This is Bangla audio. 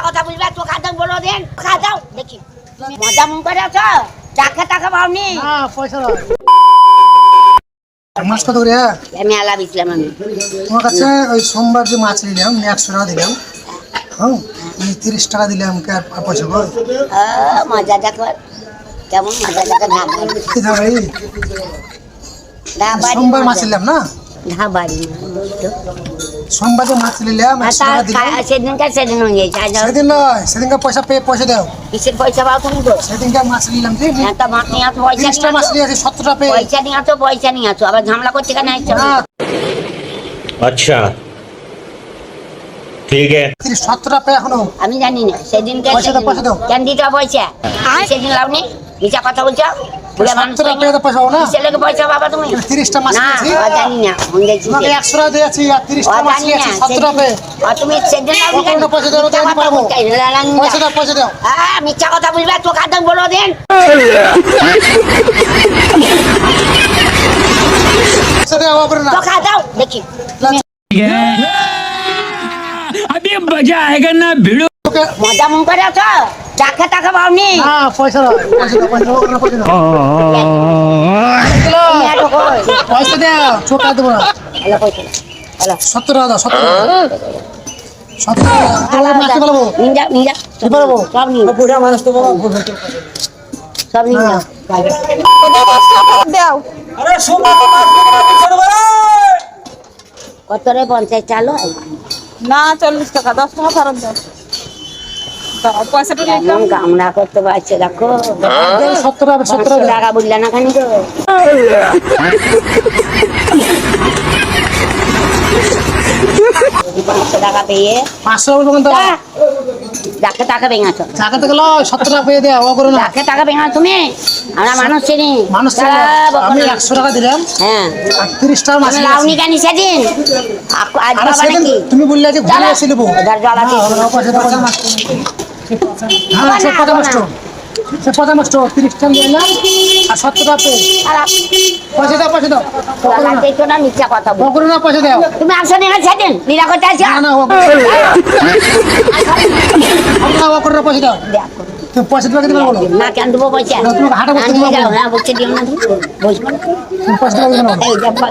কথা বুঝবে তো খাদাম বলো দেন খাদাও দেখি মজা মন করে আছো টাকা পাওনি না পয়সা দাও মাছ কত করে আমি আলা বিছলাম আমি তোমার কাছে ওই সোমবার যে মাছ নিলাম 100 টাকা দিলাম হ্যাঁ 30 টাকা দিলাম আর পয়সা কই মজা দেখো কেমন মজা দেখো কি ধাবাই ধাবাড়ি সোমবার মাছ নিলাম না ধাবাড়ি সোমবার যে মাছ নিলাম 100 টাকা দিলাম সেদিন হয়ে গেছে সেদিন নয় সেদিনকার পয়সা দাও কিসের পয়সা পাও তুমি তো সেদিনকার মাছ নিলাম যে একটা মাছ নিয়ে আসো পয়সা 30 টাকা মাছ নিয়ে আছে 17 টাকা পয়সা নিয়ে আসো আবার ঝামেলা করছে কেন अच्छा ठीक है 17 টাকা এখনো আমি জানি না সেদিনকে পয়সা দাও কেন দিতে পয়সা সেদিন লাউনি মিছা কথা বলছো বুড়া মানুষ 17 টাকা পয়সা না ছেলেকে পয়সা বাবা তুমি 30 টাকা মাছ না নিয়েছি জানি না মন গেছি তোমাকে 100 টাকা দিয়েছি আর 30 টাকা মাছ নিয়েছি 17 টাকা তুমি সেদিন লাউনি কেন পয়সা দাও তো আমি পারবো পয়সা দাও মিথ্যা কথা বলবে তো খাদাম বলো দেন পয়সা দাও করে না তো খাদাও দেখি अभी मजा आएगा ना भिड़ो মজা মন করে আছো টাকা পাওনি না পয়সা দাও পয়সা দাও ছোটা দেবো না 17 টাকা দাও 17 টাকা মাছ বলবো নিয়ে কি বলবো সব নিয়ে বুড়া মানুষ তো সব নিয়ে দাও আরে সোমবার মাছ কত রে 50 চালো না 40 টাকা 10 টাকা ফেরত দাও দাও পয়সাটা নিয়ে কেমন কামনা করতে পারছে দেখো 17 টাকা বললে না খানি তো 500 টাকা পেয়ে 500 বলবো কিন্তু টাকা ভেঙাছো টাকা তো গেল 17 টাকা পেয়ে দেও ও করো না টাকা ভেঙা তুমি আমরা মানুষ চিনি মানুষ আমি 100 টাকা দিলাম হ্যাঁ আর 30 টাকা মাছ লাউনি কেন সেদিন আজ আর বাবা সেদিন নাকি তুমি বললে যে ঘুরে এসে নেবো জ্বালা হ্যাঁ সব কথা নষ্ট সে পয়সা নষ্ট 30 টাকা দিলাম আর 17 টাকা পেয়ে পয়সা দাও দেখো না মিথ্যা কথা বল ও করো না পয়সা দাও তুমি আসো না সেদিন লীলা করতে আসো না ও করো না পয়সা দাও দেখো তুমি পয়সা দিবা কি বলো না কেন দেবো পয়সা তুমি হাঁটা করতে না বলছে দিও না বসবো তুমি পয়সা দিবা এই দেখো